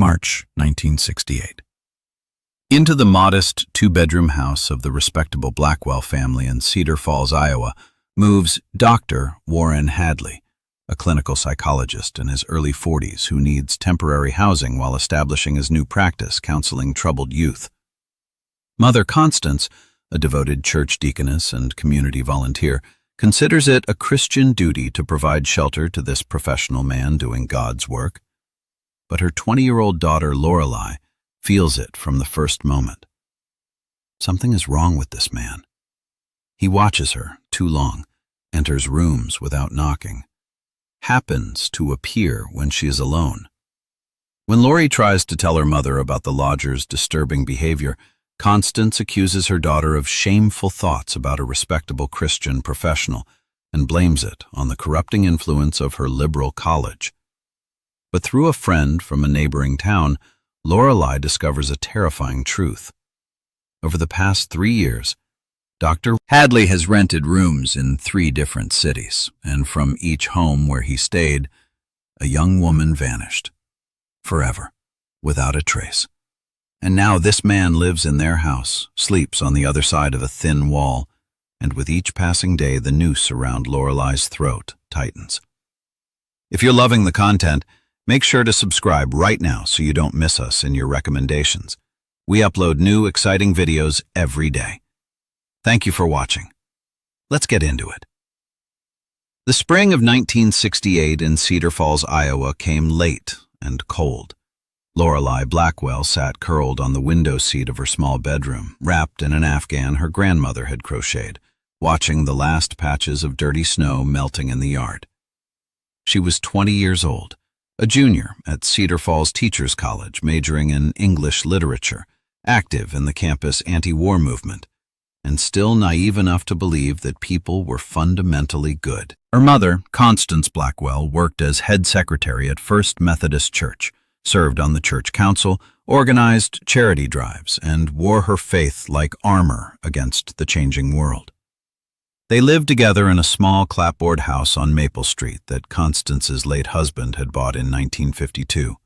March 1968. Into the modest two-bedroom house of the respectable Blackwell family in Cedar Falls, Iowa, moves Dr. Warren Hadley, a clinical psychologist in his early 40s who needs temporary housing while establishing his new practice counseling troubled youth. Mother Constance, a devoted church deaconess and community volunteer, considers it a Christian duty to provide shelter to this professional man doing God's work. But her 20-year-old daughter Lorelei feels it from the first moment. Something is wrong with this man. He watches her too long, enters rooms without knocking, happens to appear when she is alone. When Lori tries to tell her mother about the lodger's disturbing behavior, Constance accuses her daughter of shameful thoughts about a respectable Christian professional and blames it on the corrupting influence of her liberal college. But through a friend from a neighboring town, Lorelei discovers a terrifying truth. Over the past 3 years, Dr. Hadley has rented rooms in 3 different cities, and from each home where he stayed, a young woman vanished, forever, without a trace. And now this man lives in their house, sleeps on the other side of a thin wall, and with each passing day the noose around Lorelei's throat tightens. If you're loving the content, make sure to subscribe right now so you don't miss us in your recommendations. We upload new, exciting videos every day. Thank you for watching. Let's get into it. The spring of 1968 in Cedar Falls, Iowa came late and cold. Lorelei Blackwell sat curled on the window seat of her small bedroom, wrapped in an afghan her grandmother had crocheted, watching the last patches of dirty snow melting in the yard. She was 20 years old, a junior at Cedar Falls Teachers College, majoring in English literature, active in the campus anti-war movement, and still naive enough to believe that people were fundamentally good. Her mother, Constance Blackwell, worked as head secretary at First Methodist Church, served on the church council, organized charity drives, and wore her faith like armor against the changing world. They lived together in a small clapboard house on Maple Street that Constance's late husband had bought in 1952.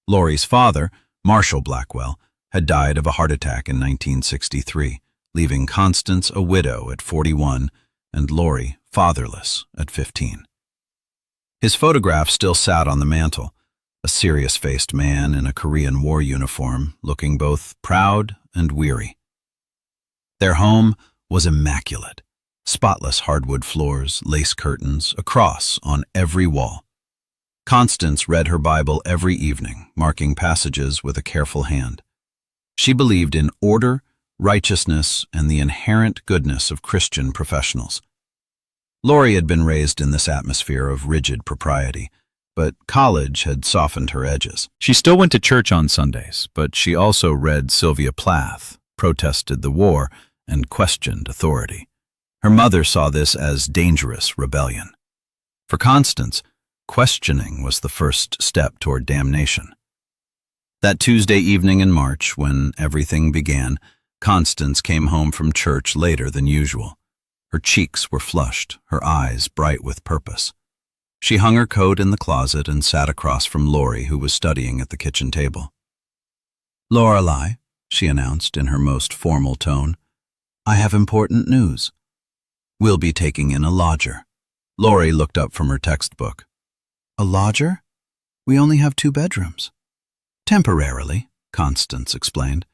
Lori's father, Marshall Blackwell, had died of a heart attack in 1963, leaving Constance a widow at 41 and Lori fatherless at 15. His photograph still sat on the mantel, a serious-faced man in a Korean War uniform, looking both proud and weary. Their home was immaculate. Spotless hardwood floors, lace curtains, a cross on every wall. Constance read her Bible every evening, marking passages with a careful hand. She believed in order, righteousness, and the inherent goodness of Christian professionals. Lori had been raised in this atmosphere of rigid propriety, but college had softened her edges. She still went to church on Sundays, but she also read Sylvia Plath, protested the war, and questioned authority. Her mother saw this as dangerous rebellion. For Constance, questioning was the first step toward damnation. That Tuesday evening in March, when everything began, Constance came home from church later than usual. Her cheeks were flushed, her eyes bright with purpose. She hung her coat in the closet and sat across from Lori, who was studying at the kitchen table. "Lorelei," she announced in her most formal tone, "I have important news. We'll be taking in a lodger." Lori looked up from her textbook. "A lodger? We only have 2 bedrooms." "Temporarily," Constance explained,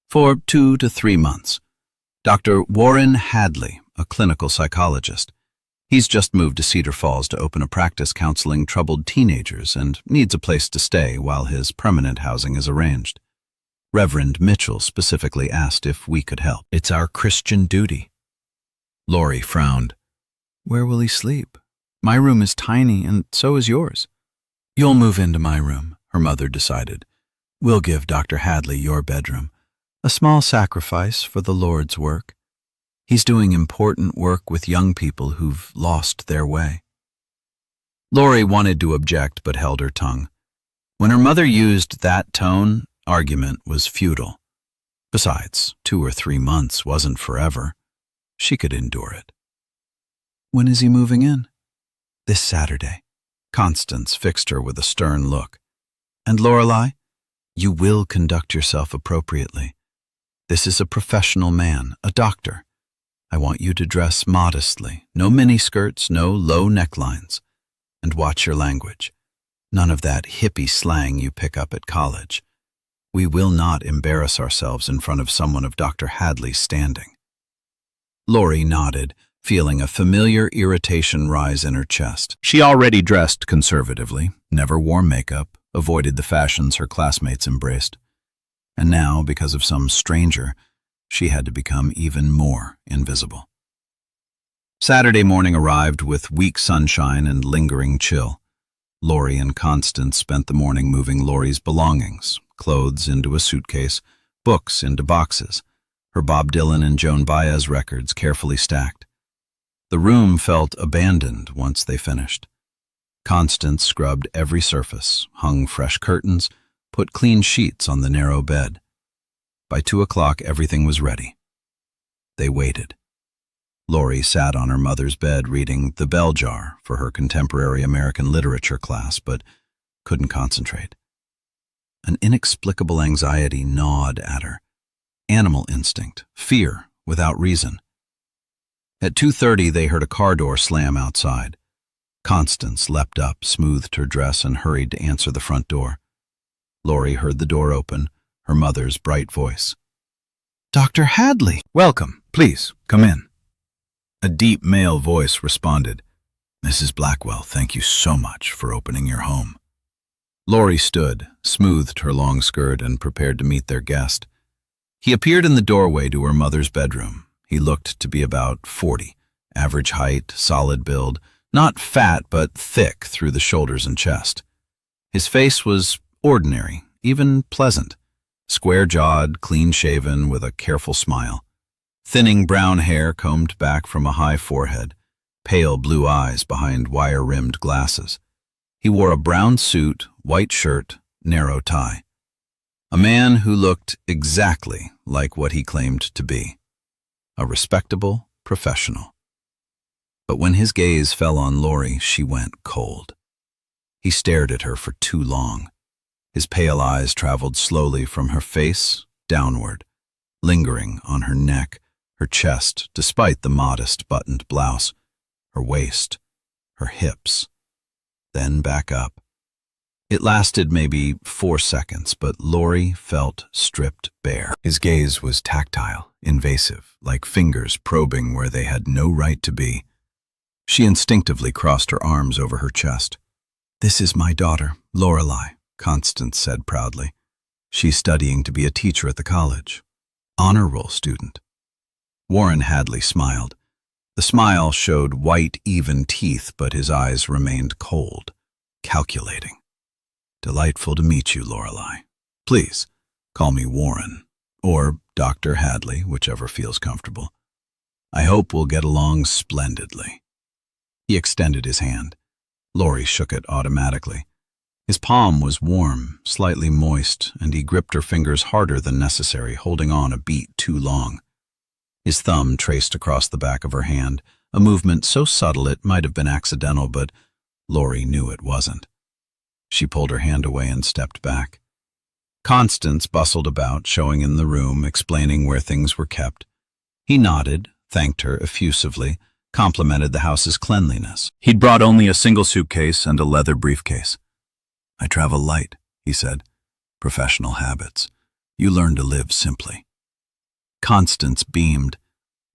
"for 2 to 3 months. Dr. Warren Hadley, a clinical psychologist. He's just moved to Cedar Falls to open a practice counseling troubled teenagers and needs a place to stay while his permanent housing is arranged. Reverend Mitchell specifically asked if we could help. It's our Christian duty." Lori frowned. "Where will he sleep? My room is tiny, and so is yours." "You'll move into my room," her mother decided. "We'll give Dr. Hadley your bedroom. A small sacrifice for the Lord's work. He's doing important work with young people who've lost their way." Lori wanted to object but held her tongue. When her mother used that tone, argument was futile. Besides, 2 or 3 months wasn't forever. She could endure it. "When is he moving in?" "This Saturday." Constance fixed her with a stern look. "And Lorelei, You will conduct yourself appropriately. This is a professional man, a doctor. I want you to dress modestly, no miniskirts, no low necklines. And watch your language. None of that hippie slang you pick up at college. We will not embarrass ourselves in front of someone of Dr. Hadley's standing." Lori nodded, feeling a familiar irritation rise in her chest. She already dressed conservatively, never wore makeup, avoided the fashions her classmates embraced. And now, because of some stranger, she had to become even more invisible. Saturday morning arrived with weak sunshine and lingering chill. Lori and Constance spent the morning moving Lori's belongings, clothes into a suitcase, books into boxes, her Bob Dylan and Joan Baez records carefully stacked. The room felt abandoned once they finished. Constance scrubbed every surface, hung fresh curtains, put clean sheets on the narrow bed. By 2 o'clock, everything was ready. They waited. Lori sat on her mother's bed reading The Bell Jar for her contemporary American literature class, but couldn't concentrate. An inexplicable anxiety gnawed at her. Animal instinct, fear without reason. At 2:30, they heard a car door slam outside. Constance leapt up, smoothed her dress, and hurried to answer the front door. Lori heard the door open, her mother's bright voice. "Dr. Hadley!" "Welcome. Please, come in." A deep male voice responded, "Mrs. Blackwell, thank you so much for opening your home." Lori stood, smoothed her long skirt, and prepared to meet their guest. He appeared in the doorway to her mother's bedroom. He looked to be about 40, average height, solid build, not fat but thick through the shoulders and chest. His face was ordinary, even pleasant, square-jawed, clean-shaven, with a careful smile. Thinning brown hair combed back from a high forehead, pale blue eyes behind wire-rimmed glasses. He wore a brown suit, white shirt, narrow tie. A man who looked exactly like what he claimed to be, a respectable professional. But when his gaze fell on Lori, she went cold. He stared at her for too long. His pale eyes traveled slowly from her face downward, lingering on her neck, her chest, despite the modest buttoned blouse, her waist, her hips, then back up. It lasted maybe 4 seconds, but Lori felt stripped bare. His gaze was tactile, invasive, like fingers probing where they had no right to be. She instinctively crossed her arms over her chest. "This is my daughter, Lorelei," Constance said proudly. "She's studying to be a teacher at the college. Honor roll student." Warren Hadley smiled. The smile showed white, even teeth, but his eyes remained cold, calculating. "Delightful to meet you, Lorelei. Please, call me Warren, or Dr. Hadley, whichever feels comfortable. I hope we'll get along splendidly." He extended his hand. Lori shook it automatically. His palm was warm, slightly moist, and he gripped her fingers harder than necessary, holding on a beat too long. His thumb traced across the back of her hand, a movement so subtle it might have been accidental, but Lori knew it wasn't. She pulled her hand away and stepped back. Constance bustled about, showing in the room, explaining where things were kept. He nodded, thanked her effusively, complimented the house's cleanliness. He'd brought only a single suitcase and a leather briefcase. "I travel light," he said. "Professional habits. You learn to live simply." Constance beamed.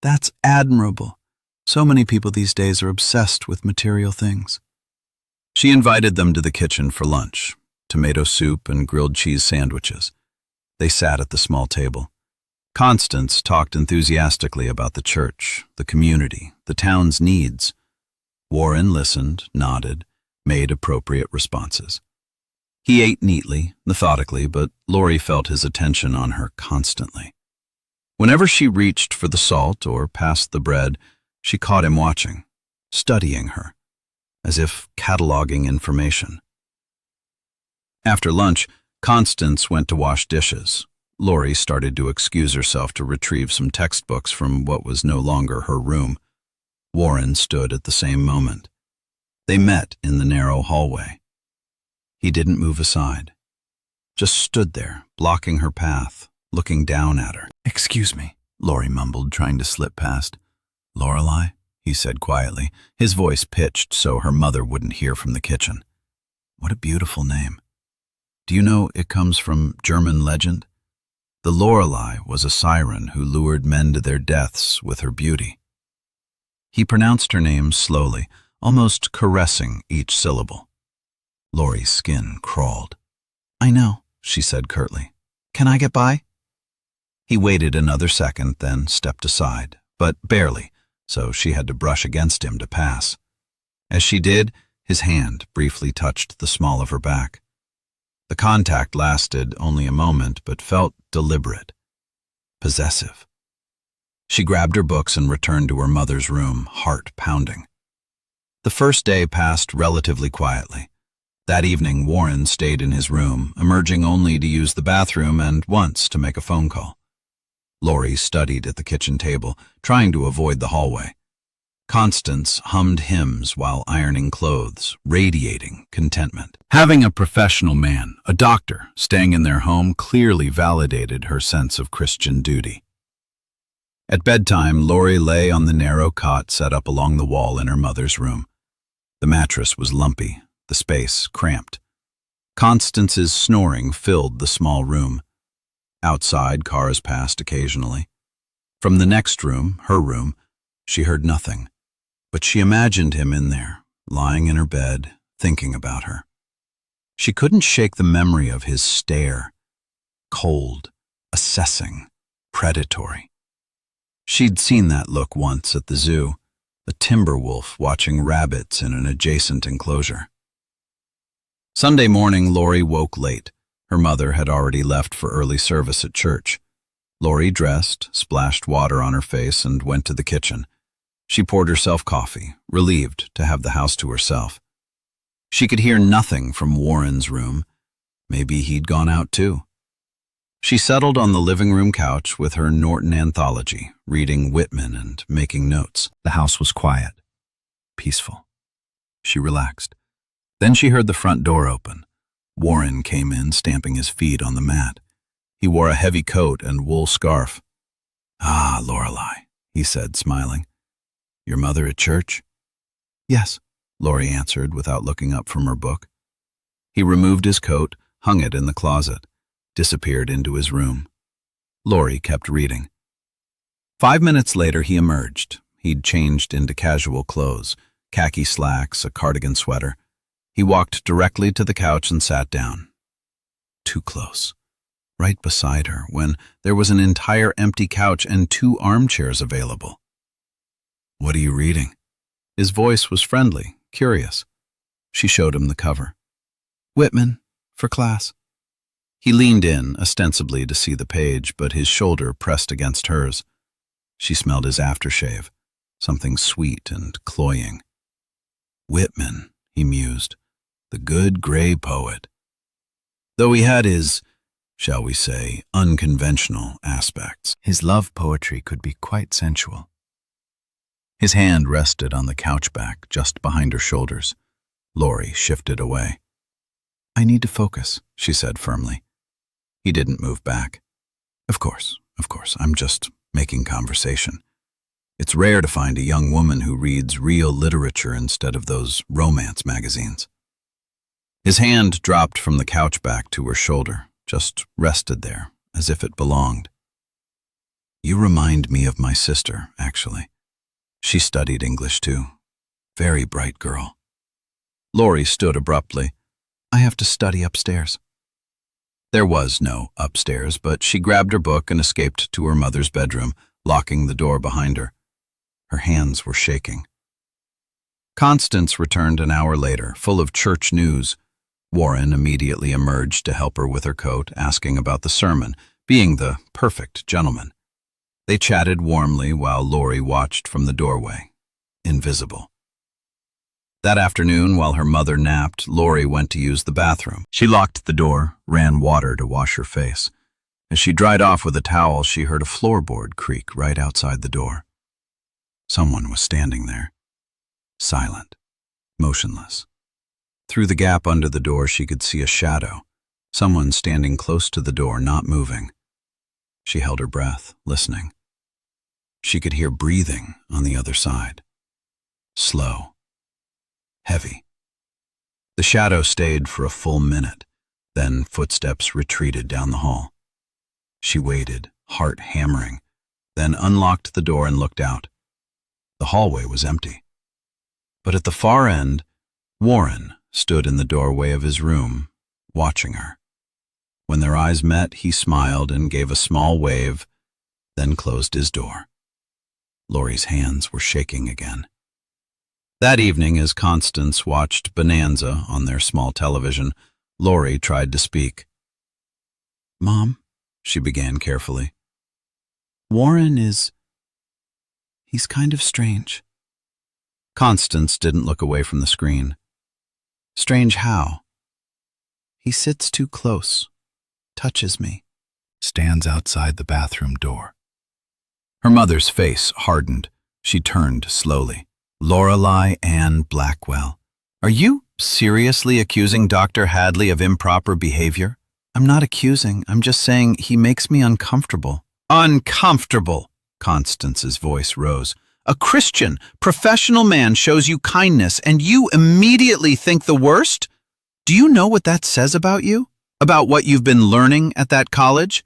"That's admirable. So many people these days are obsessed with material things." She invited them to the kitchen for lunch, tomato soup and grilled cheese sandwiches. They sat at the small table. Constance talked enthusiastically about the church, the community, the town's needs. Warren listened, nodded, made appropriate responses. He ate neatly, methodically, but Lori felt his attention on her constantly. Whenever she reached for the salt or passed the bread, she caught him watching, studying her, as if cataloging information. After lunch, Constance went to wash dishes. Lori started to excuse herself to retrieve some textbooks from what was no longer her room. Warren stood at the same moment. They met in the narrow hallway. He didn't move aside. just stood there, blocking her path, looking down at her. "Excuse me," Lori mumbled, trying to slip past. "Lorelei?" he said quietly, his voice pitched so her mother wouldn't hear from the kitchen. "What a beautiful name. Do you know it comes from German legend? The Lorelei was a siren who lured men to their deaths with her beauty." He pronounced her name slowly, almost caressing each syllable. Lori's skin crawled. "I know," she said curtly. "Can I get by?" He waited another second, then stepped aside, but barely, so she had to brush against him to pass. As she did, his hand briefly touched the small of her back. The contact lasted only a moment, but felt deliberate, possessive. She grabbed her books and returned to her mother's room, heart pounding. The first day passed relatively quietly. That evening, Warren stayed in his room, emerging only to use the bathroom and once to make a phone call. Lori studied at the kitchen table, trying to avoid the hallway. Constance hummed hymns while ironing clothes, radiating contentment. Having a professional man, a doctor, staying in their home clearly validated her sense of Christian duty. At bedtime, Lori lay on the narrow cot set up along the wall in her mother's room. The mattress was lumpy, the space cramped. Constance's snoring filled the small room. Outside, cars passed occasionally. From the next room, her room, she heard nothing, but she imagined him in there, lying in her bed, thinking about her. She couldn't shake the memory of his stare, cold, assessing, predatory. She'd seen that look once at the zoo, a timber wolf watching rabbits in an adjacent enclosure. Sunday morning, Lori woke late. Her mother had already left for early service at church. Lori dressed, splashed water on her face, and went to the kitchen. She poured herself coffee, relieved to have the house to herself. She could hear nothing from Warren's room. Maybe he'd gone out too. She settled on the living room couch with her Norton anthology, reading Whitman and making notes. The house was quiet, peaceful. She relaxed. Then she heard the front door open. Warren came in, stamping his feet on the mat. He wore a heavy coat and wool scarf. "Ah, Lorelei," he said, smiling. "Your mother at church?" "Yes," Lori answered without looking up from her book. He removed his coat, hung it in the closet, disappeared into his room. Lori kept reading. 5 minutes later, he emerged. He'd changed into casual clothes, khaki slacks, a cardigan sweater. He walked directly to the couch and sat down. Too close. Right beside her, when there was an entire empty couch and 2 armchairs available. "What are you reading?" His voice was friendly, curious. She showed him the cover. "Whitman, for class." He leaned in, ostensibly to see the page, but his shoulder pressed against hers. She smelled his aftershave, something sweet and cloying. Whitman, he mused, the good gray poet. Though he had his, shall we say, unconventional aspects, his love poetry could be quite sensual. His hand rested on the couch back, just behind her shoulders. Lori shifted away. "I need to focus," she said firmly. He didn't move back. Of course, I'm just making conversation. It's rare to find a young woman who reads real literature instead of those romance magazines." His hand dropped from the couch back to her shoulder, just rested there, as if it belonged. "You remind me of my sister, actually. She studied English too. Very bright girl." Lori stood abruptly. "I have to study upstairs." There was no upstairs, but she grabbed her book and escaped to her mother's bedroom, locking the door behind her. Her hands were shaking. Constance returned an hour later, full of church news. Warren immediately emerged to help her with her coat, asking about the sermon, being the perfect gentleman. They chatted warmly while Lori watched from the doorway, invisible. That afternoon, while her mother napped, Lori went to use the bathroom. She locked the door, ran water to wash her face. As she dried off with a towel, she heard a floorboard creak right outside the door. Someone was standing there, silent, motionless. Through the gap under the door, she could see a shadow, Someone standing close to the door, not moving. She held her breath, listening. She could hear breathing on the other side. Slow. Heavy. The shadow stayed for a full minute, then footsteps retreated down the hall. She waited, heart hammering, then unlocked the door and looked out. The hallway was empty. But at the far end, Warren stood in the doorway of his room, watching her. When their eyes met, he smiled and gave a small wave, then closed his door. Laurie's hands were shaking again. That evening, as Constance watched Bonanza on their small television, Laurie tried to speak. "Mom," she began carefully, "Warren he's kind of strange." Constance didn't look away from the screen. "Strange how?" "He sits too close, touches me, stands outside the bathroom door." Her mother's face hardened. She turned slowly. "Lorelei Ann Blackwell, are you seriously accusing Dr. Hadley of improper behavior?" "I'm not accusing. I'm just saying he makes me uncomfortable." "Uncomfortable!" Constance's voice rose. "A Christian, professional man shows you kindness and you immediately think the worst? Do you know what that says about you? About what you've been learning at that college?"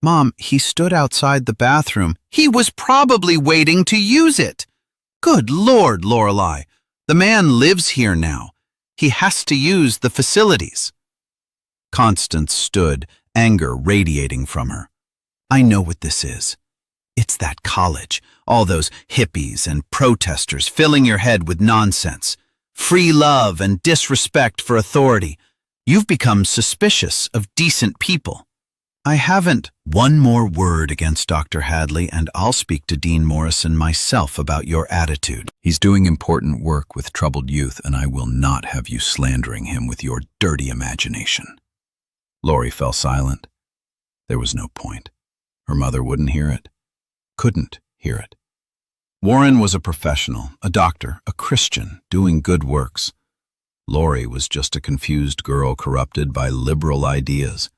"Mom, he stood outside the bathroom." "He was probably waiting to use it." "Good Lord, Lorelei. The man lives here now. He has to use the facilities." Constance stood, anger radiating from her. "I know what this is. It's that college, all those hippies and protesters filling your head with nonsense. Free love and disrespect for authority. You've become suspicious of decent people." "I haven't." "One more word against Dr. Hadley and I'll speak to Dean Morrison myself about your attitude. He's doing important work with troubled youth and I will not have you slandering him with your dirty imagination." Laurie fell silent. There was no point. Her mother wouldn't hear it. Couldn't hear it. Warren was a professional, a doctor, a Christian, doing good works. Laurie was just a confused girl corrupted by liberal ideas.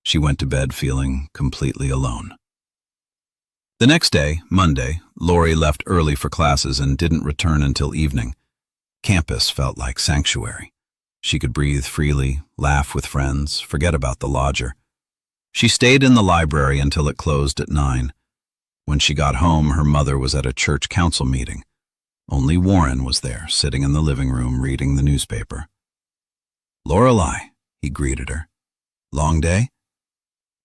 She went to bed feeling completely alone. The next day, Monday, Laurie left early for classes and didn't return until evening. Campus felt like sanctuary. She could breathe freely, laugh with friends, forget about the lodger. She stayed in the library until it closed at 9. When she got home, her mother was at a church council meeting. Only Warren was there, sitting in the living room reading the newspaper. "Lorelei," he greeted her. "Long day?"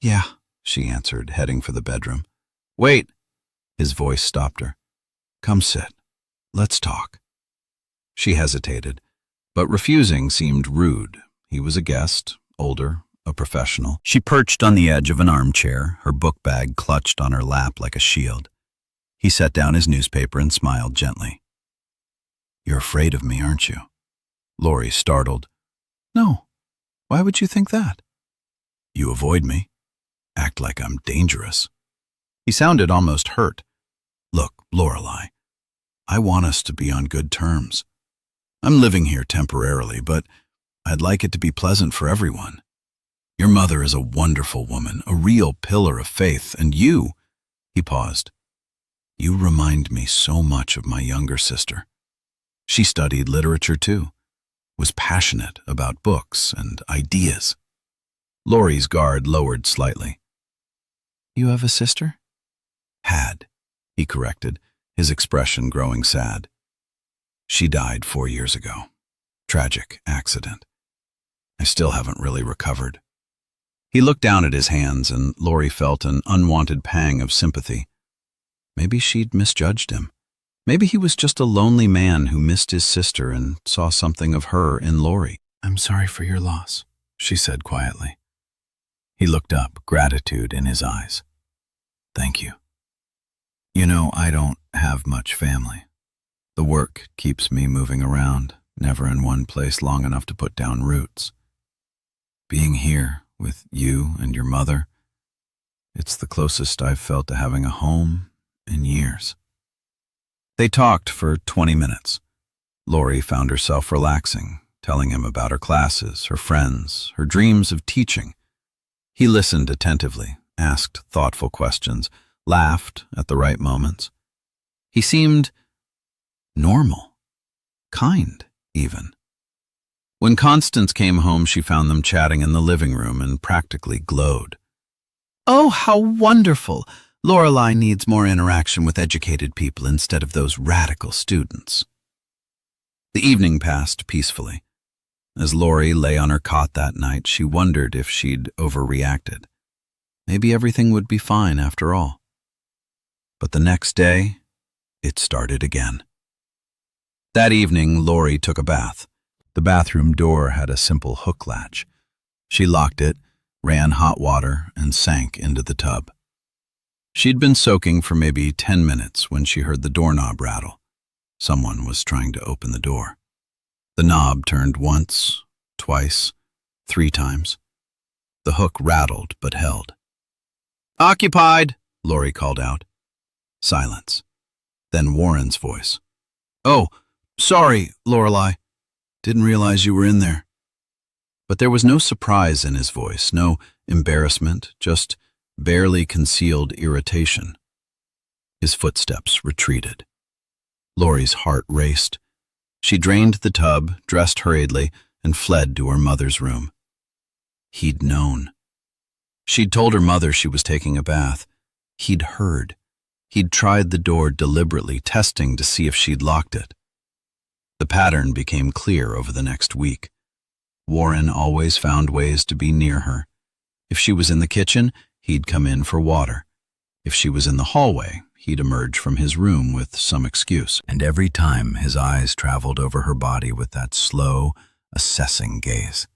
"Yeah," she answered, heading for the bedroom. "Wait." His voice stopped her. "Come sit. Let's talk." She hesitated, but refusing seemed rude. He was a guest, older, a professional. She perched on the edge of an armchair, her book bag clutched on her lap like a shield. He set down his newspaper and smiled gently. "You're afraid of me, aren't you?" Laurie startled. "No. Why would you think that?" "You avoid me. Act like I'm dangerous." He sounded almost hurt. "Look, Lorelei, I want us to be on good terms. I'm living here temporarily, but I'd like it to be pleasant for everyone. Your mother is a wonderful woman, a real pillar of faith, and you," he paused, "you remind me so much of my younger sister. She studied literature too, was passionate about books and ideas." Laurie's guard lowered slightly. "You have a sister?" "Had," he corrected, his expression growing sad. "She died 4 years ago. Tragic accident. I still haven't really recovered." He looked down at his hands and Laurie felt an unwanted pang of sympathy. Maybe she'd misjudged him. Maybe he was just a lonely man who missed his sister and saw something of her in Laurie. "I'm sorry for your loss," she said quietly. He looked up, gratitude in his eyes. "Thank you. You know, I don't have much family. The work keeps me moving around, never in one place long enough to put down roots. Being here with you and your mother, it's the closest I've felt to having a home in years." They talked for 20 minutes. Laurie found herself relaxing, telling him about her classes, her friends, her dreams of teaching. He listened attentively, asked thoughtful questions, laughed at the right moments. He seemed normal, kind, even. When Constance came home, she found them chatting in the living room and practically glowed. "Oh, how wonderful! Lorelei needs more interaction with educated people instead of those radical students." The evening passed peacefully. As Lori lay on her cot that night, she wondered if she'd overreacted. Maybe everything would be fine after all. But the next day, it started again. That evening, Lori took a bath. The bathroom door had a simple hook latch. She locked it, ran hot water, and sank into the tub. She'd been soaking for maybe 10 minutes when she heard the doorknob rattle. Someone was trying to open the door. The knob turned once, twice, 3 times. The hook rattled but held. "Occupied," Lori called out. Silence. Then Warren's voice. "Oh, sorry, Lorelei. Didn't realize you were in there." But there was no surprise in his voice, no embarrassment, just barely concealed irritation. His footsteps retreated. Lori's heart raced. She drained the tub, dressed hurriedly, and fled to her mother's room. He'd known. She'd told her mother she was taking a bath. He'd heard. He'd tried the door deliberately, testing to see if she'd locked it. The pattern became clear over the next week. Warren always found ways to be near her. If she was in the kitchen, he'd come in for water. If she was in the hallway, he'd emerge from his room with some excuse. And every time his eyes traveled over her body with that slow, assessing gaze.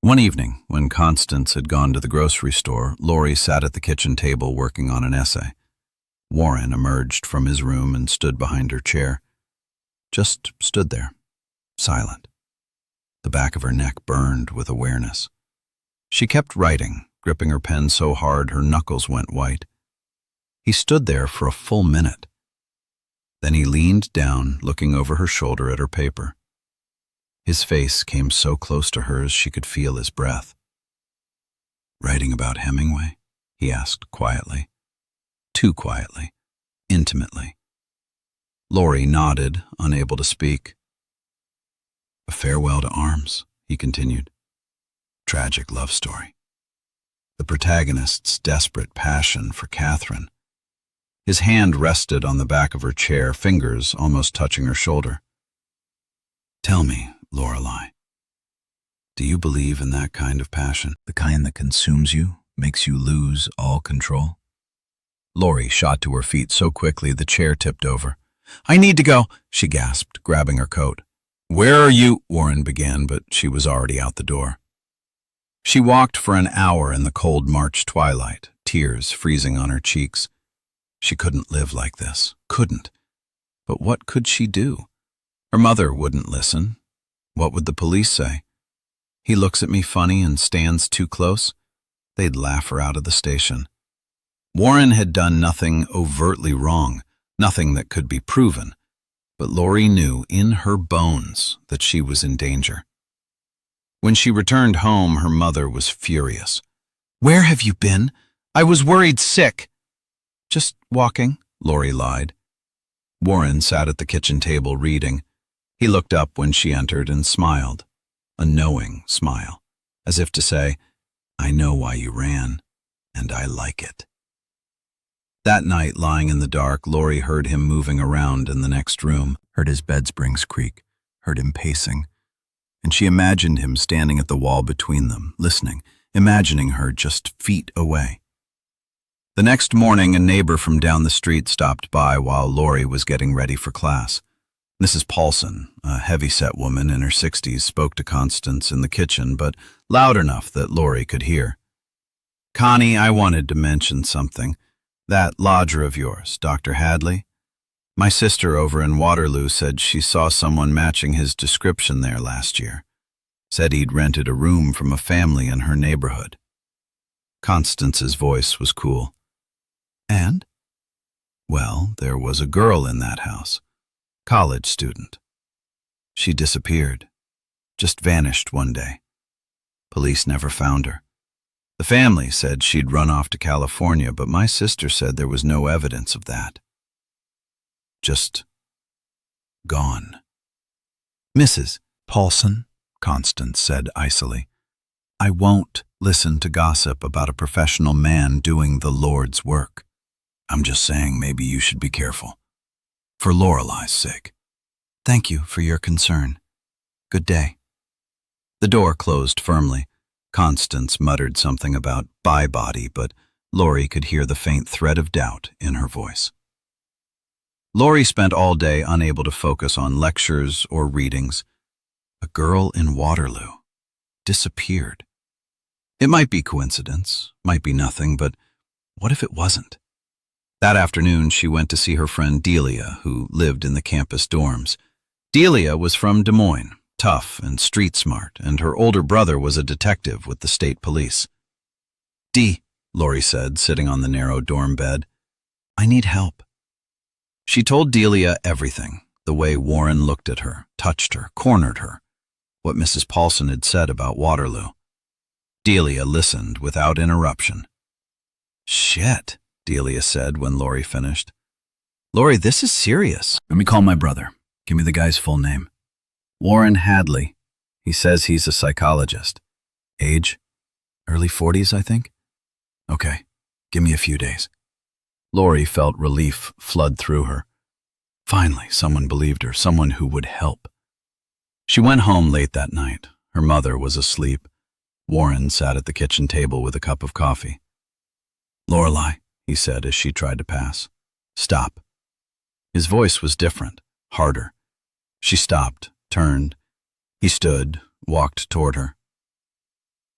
One evening, when Constance had gone to the grocery store, Lori sat at the kitchen table working on an essay. Warren emerged from his room and stood behind her chair. Just stood there, silent. The back of her neck burned with awareness. She kept writing, gripping her pen so hard her knuckles went white. He stood there for a full minute. Then he leaned down, looking over her shoulder at her paper. His face came so close to hers she could feel his breath. "Writing about Hemingway?" he asked quietly. Too quietly, intimately. Lori nodded, unable to speak. "A farewell to arms," he continued. "Tragic love story. The protagonist's desperate passion for Catherine." His hand rested on the back of her chair, fingers almost touching her shoulder. "Tell me, Lorelei, do you believe in that kind of passion? The kind that consumes you, makes you lose all control?" Lori shot to her feet so quickly the chair tipped over. "I need to go," she gasped, grabbing her coat. "Where are you?" Warren began, but she was already out the door. She walked for an hour in the cold March twilight, tears freezing on her cheeks. She couldn't live like this. Couldn't. But what could she do? Her mother wouldn't listen. What would the police say? He looks at me funny and stands too close? They'd laugh her out of the station. Warren had done nothing overtly wrong, nothing that could be proven, but Lori knew in her bones that she was in danger. When she returned home, her mother was furious. "Where have you been? I was worried sick." "Just walking," Lori lied. Warren sat at the kitchen table reading. He looked up when she entered and smiled, a knowing smile, as if to say, "I know why you ran, and I like it." That night, lying in the dark, Lori heard him moving around in the next room, heard his bed springs creak, heard him pacing, and she imagined him standing at the wall between them, listening, imagining her just feet away. The next morning, a neighbor from down the street stopped by while Lori was getting ready for class. Mrs. Paulson, a heavy-set woman in her 60s, spoke to Constance in the kitchen, but loud enough that Lori could hear. "Connie, I wanted to mention something. That lodger of yours, Dr. Hadley. My sister over in Waterloo said she saw someone matching his description there last year. Said he'd rented a room from a family in her neighborhood." Constance's voice was cool. "And?" "Well, there was a girl in that house. College student. She disappeared. Just vanished one day. Police never found her. The family said she'd run off to California, but my sister said there was no evidence of that. Just gone. Mrs. Paulson, Constance said icily, I won't listen to gossip about a professional man doing the Lord's work. I'm just saying maybe you should be careful. For Lorelei's sake. Thank you for your concern. Good day. The door closed firmly. Constance muttered something about by body, but Lori could hear the faint thread of doubt in her voice. Lori spent all day unable to focus on lectures or readings. A girl in Waterloo disappeared. It might be coincidence, might be nothing, but what if it wasn't? That afternoon, she went to see her friend Delia, who lived in the campus dorms. Delia was from Des Moines, tough and street smart, and her older brother was a detective with the state police. Dee, Lori said, sitting on the narrow dorm bed, I need help. She told Delia everything, the way Warren looked at her, touched her, cornered her, what Mrs. Paulson had said about Waterloo. Delia listened without interruption. Shit, Delia said when Lori finished. Lori, this is serious. Let me call my brother. Give me the guy's full name. Warren Hadley. He says he's a psychologist. Age? Early 40s, I think. Okay, give me a few days. Lori felt relief flood through her. Finally, someone believed her, someone who would help. She went home late that night. Her mother was asleep. Warren sat at the kitchen table with a cup of coffee. Lorelei, he said as she tried to pass. Stop. His voice was different, harder. She stopped, turned. He stood, walked toward her.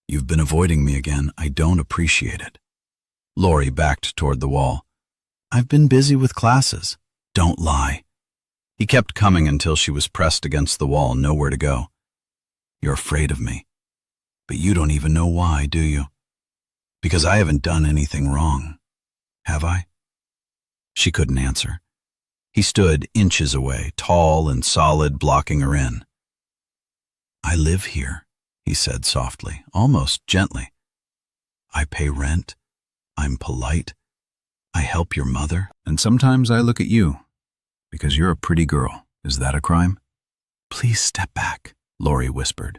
You've been avoiding me again. I don't appreciate it. Lori backed toward the wall. I've been busy with classes. Don't lie. He kept coming until she was pressed against the wall, nowhere to go. You're afraid of me. But you don't even know why, do you? Because I haven't done anything wrong. Have I? She couldn't answer. He stood inches away, tall and solid, blocking her in. I live here, he said softly, almost gently. I pay rent. I'm polite. I help your mother. And sometimes I look at you, because you're a pretty girl. Is that a crime? Please step back, Lori whispered.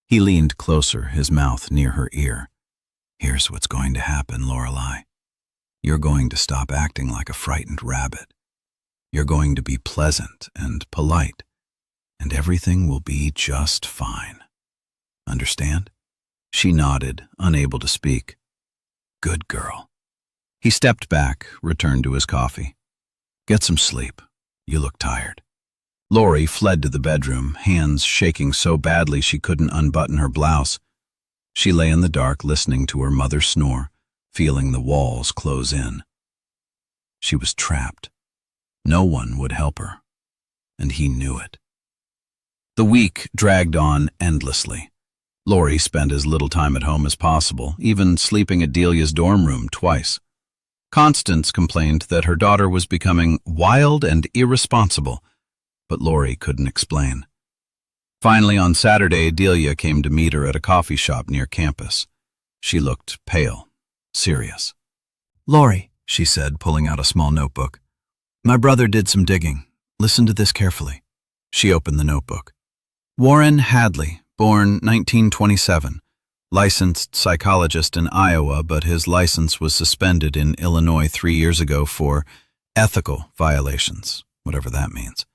He leaned closer, his mouth near her ear. Here's what's going to happen, Lorelei. You're going to stop acting like a frightened rabbit. You're going to be pleasant and polite, and everything will be just fine. Understand? She nodded, unable to speak. Good girl. He stepped back, returned to his coffee. Get some sleep. You look tired. Lori fled to the bedroom, hands shaking so badly she couldn't unbutton her blouse. She lay in the dark, listening to her mother snore, feeling the walls close in. She was trapped. No one would help her, and he knew it. The week dragged on endlessly. Lori spent as little time at home as possible, even sleeping at Delia's dorm room twice. Constance complained that her daughter was becoming wild and irresponsible, but Lori couldn't explain. Finally, on Saturday, Delia came to meet her at a coffee shop near campus. She looked pale, serious. Lori, she said, pulling out a small notebook. My brother did some digging. Listen to this carefully. She opened the notebook. Warren Hadley, born 1927, licensed psychologist in Iowa, but his license was suspended in Illinois 3 years ago for ethical violations, whatever that means.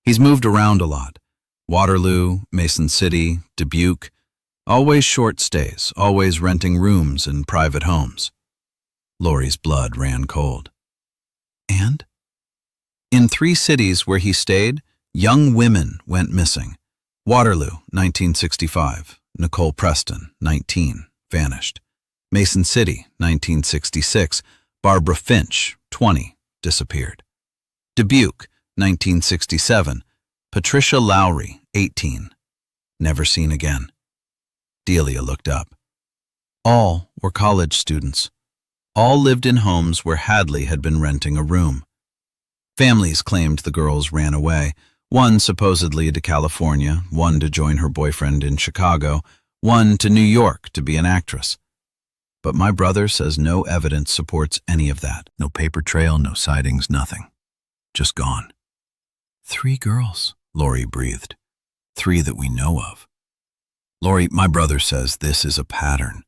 He's moved around a lot. Waterloo, Mason City, Dubuque, always short stays, always renting rooms in private homes. Lori's blood ran cold. And? In 3 cities where he stayed, young women went missing. Waterloo, 1965, Nicole Preston, 19, vanished. Mason City, 1966, Barbara Finch, 20, disappeared. Dubuque, 1967, Patricia Lowry, 18, never seen again. Delia looked up. All were college students. All lived in homes where Hadley had been renting a room. Families claimed the girls ran away. One supposedly to California, one to join her boyfriend in Chicago, one to New York to be an actress. But my brother says no evidence supports any of that. No paper trail, no sightings, nothing. Just gone. 3 girls, Lori breathed. 3 that we know of. Lori, my brother says this is a pattern.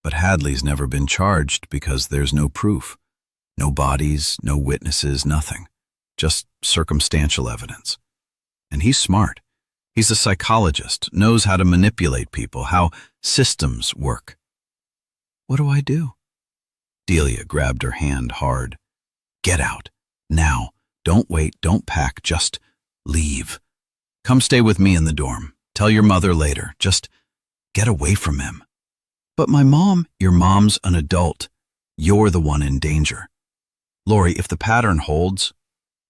But Hadley's never been charged because there's no proof. No bodies, no witnesses, nothing. Just circumstantial evidence. And he's smart. He's a psychologist, knows how to manipulate people, how systems work. What do I do? Delia grabbed her hand hard. Get out. Now. Don't wait, don't pack, just leave. Come stay with me in the dorm. Tell your mother later. Just get away from him. But my mom, your mom's an adult. You're the one in danger. Lori, if the pattern holds,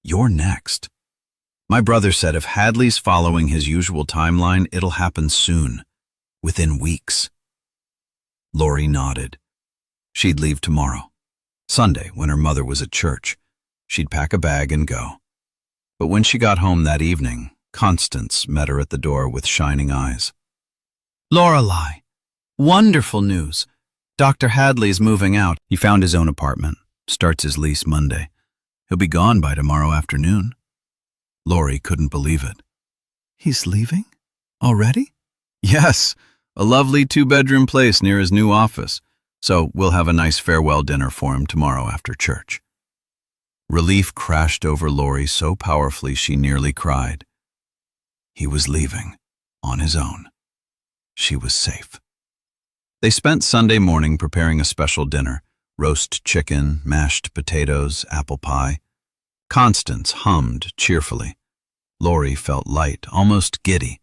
you're next. My brother said if Hadley's following his usual timeline, it'll happen soon, within weeks. Lori nodded. She'd leave tomorrow, Sunday, when her mother was at church. She'd pack a bag and go. But when she got home that evening, Constance met her at the door with shining eyes. Lorelei, wonderful news. Dr. Hadley's moving out. He found his own apartment, starts his lease Monday. He'll be gone by tomorrow afternoon. Lori couldn't believe it. He's leaving? Already? Yes, a lovely 2-bedroom place near his new office. So we'll have a nice farewell dinner for him tomorrow after church. Relief crashed over Lori so powerfully she nearly cried. He was leaving, on his own. She was safe. They spent Sunday morning preparing a special dinner, roast chicken, mashed potatoes, apple pie. Constance hummed cheerfully. Lori felt light, almost giddy.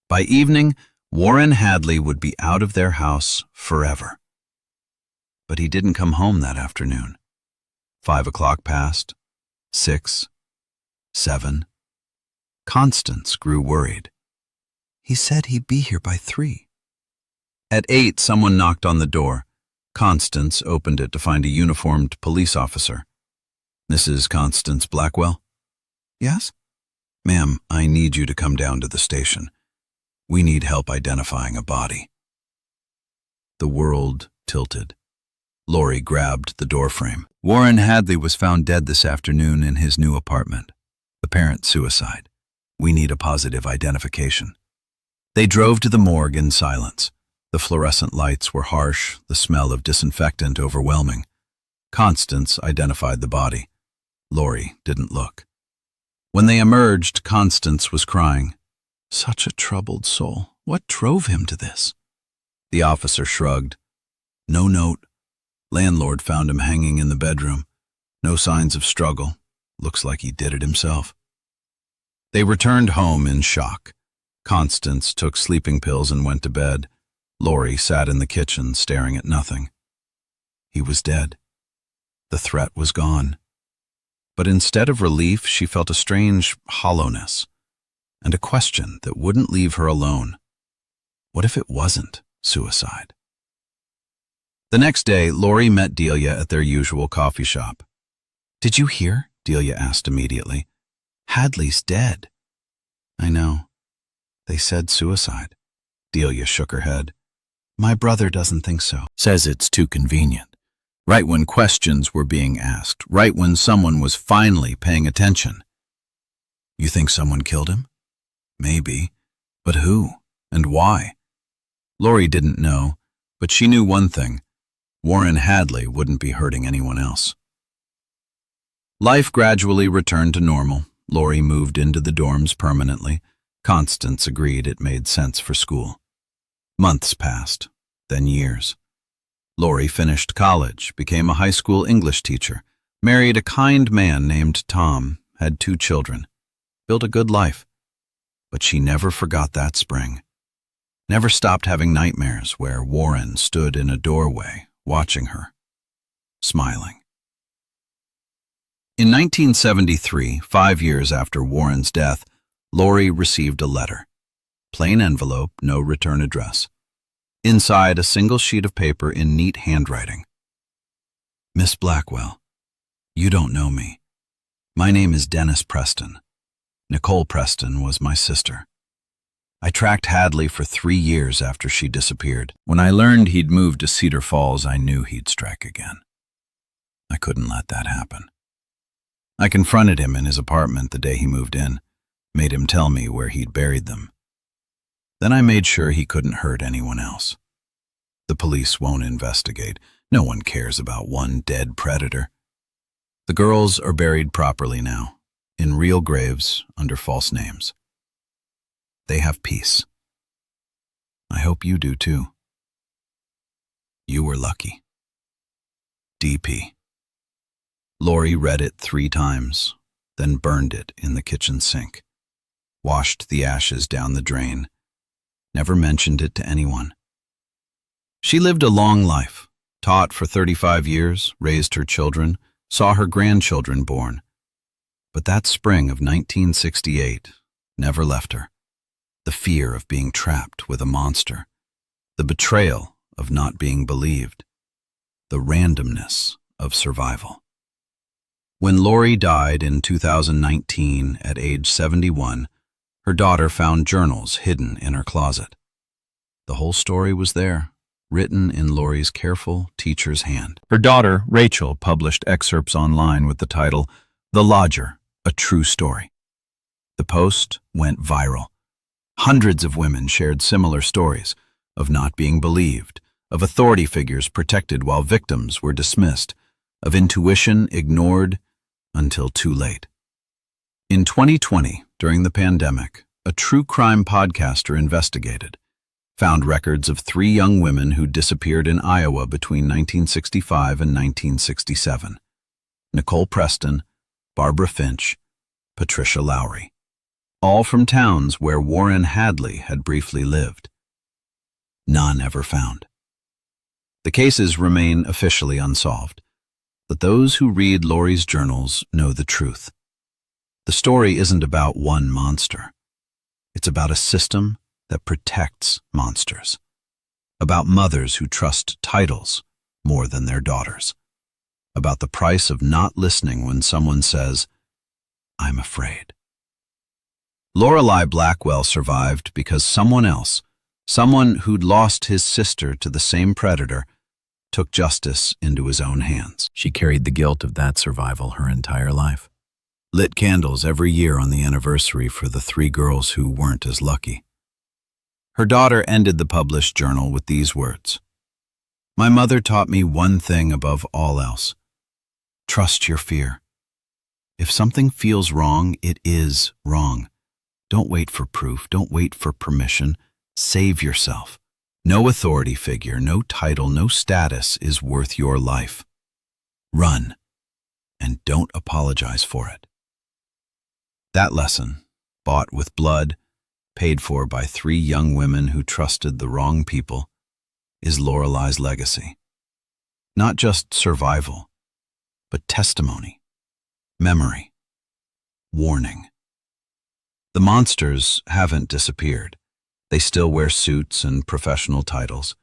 By evening, Warren Hadley would be out of their house forever. But he didn't come home that afternoon. 5 o'clock passed, 6, 7. Constance grew worried. He said he'd be here by 3. At 8, someone knocked on the door. Constance opened it to find a uniformed police officer. Mrs. Constance Blackwell? Yes? Ma'am, I need you to come down to the station. We need help identifying a body. The world tilted. Lori grabbed the doorframe. Warren Hadley was found dead this afternoon in his new apartment. Apparent suicide. We need a positive identification. They drove to the morgue in silence. The fluorescent lights were harsh, the smell of disinfectant overwhelming. Constance identified the body. Lori didn't look. When they emerged, Constance was crying. Such a troubled soul. What drove him to this? The officer shrugged. No note. Landlord found him hanging in the bedroom. No signs of struggle. Looks like he did it himself. They returned home in shock. Constance took sleeping pills and went to bed. Lori sat in the kitchen staring at nothing. He was dead. The threat was gone. But instead of relief, she felt a strange hollowness and a question that wouldn't leave her alone. What if it wasn't suicide? The next day, Lori met Delia at their usual coffee shop. Did you hear? Delia asked immediately. Hadley's dead. I know. They said suicide. Delia shook her head. My brother doesn't think so. Says it's too convenient. Right when questions were being asked, right when someone was finally paying attention. You think someone killed him? Maybe. But who? And why? Lori didn't know, but she knew one thing. Warren Hadley wouldn't be hurting anyone else. Life gradually returned to normal. Lori moved into the dorms permanently. Constance agreed it made sense for school. Months passed, then years. Lori finished college, became a high school English teacher, married a kind man named Tom, had 2 children, built a good life. But she never forgot that spring. Never stopped having nightmares where Warren stood in a doorway, watching her, smiling. In 1973, 5 years after Warren's death, Lori received a letter. Plain envelope, no return address. Inside, a single sheet of paper in neat handwriting. Miss Blackwell, you don't know me. My name is Dennis Preston. Nicole Preston was my sister. I tracked Hadley for 3 years after she disappeared. When I learned he'd moved to Cedar Falls, I knew he'd strike again. I couldn't let that happen. I confronted him in his apartment the day he moved in, made him tell me where he'd buried them. Then I made sure he couldn't hurt anyone else. The police won't investigate. No one cares about one dead predator. The girls are buried properly now, in real graves under false names. They have peace. I hope you do too. You were lucky. DP. Lori read it 3 times, then burned it in the kitchen sink, washed the ashes down the drain, never mentioned it to anyone. She lived a long life, taught for 35 years, raised her children, saw her grandchildren born. But that spring of 1968 never left her. The fear of being trapped with a monster, the betrayal of not being believed, the randomness of survival. When Lori died in 2019 at age 71, her daughter found journals hidden in her closet. The whole story was there, written in Lori's careful teacher's hand. Her daughter, Rachel, published excerpts online with the title, "The Lodger, A True Story." The post went viral. Hundreds of women shared similar stories of not being believed, of authority figures protected while victims were dismissed, of intuition ignored until too late. In 2020, during the pandemic, a true crime podcaster investigated, found records of 3 young women who disappeared in Iowa between 1965 and 1967. Nicole Preston, Barbara Finch, Patricia Lowry. All from towns where Warren Hadley had briefly lived. None ever found. The cases remain officially unsolved, but those who read Lori's journals know the truth. The story isn't about one monster. It's about a system that protects monsters, about mothers who trust titles more than their daughters, about the price of not listening when someone says, "I'm afraid." Lorelei Blackwell survived because someone else, someone who'd lost his sister to the same predator, took justice into his own hands. She carried the guilt of that survival her entire life. Lit candles every year on the anniversary for the 3 girls who weren't as lucky. Her daughter ended the published journal with these words, "My mother taught me one thing above all else. Trust your fear. If something feels wrong, it is wrong. Don't wait for proof. Don't wait for permission. Save yourself. No authority figure, no title, no status is worth your life. Run, and don't apologize for it." That lesson, bought with blood, paid for by 3 young women who trusted the wrong people, is Lorelei's legacy. Not just survival, but testimony, memory, warning. The monsters haven't disappeared. They still wear suits and professional titles.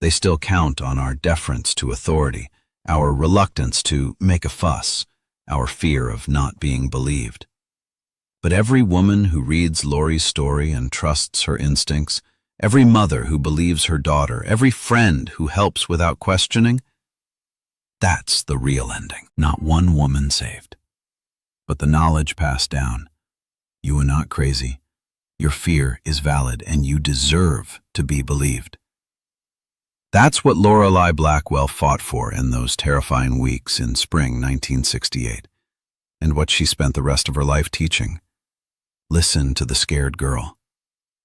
They still count on our deference to authority, our reluctance to make a fuss, our fear of not being believed. But every woman who reads Lori's story and trusts her instincts, every mother who believes her daughter, every friend who helps without questioning, that's the real ending. Not one woman saved, but the knowledge passed down. You are not crazy. Your fear is valid, and you deserve to be believed. That's what Lorelei Blackwell fought for in those terrifying weeks in spring 1968, and what she spent the rest of her life teaching. Listen to the scared girl.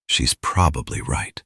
She's probably right.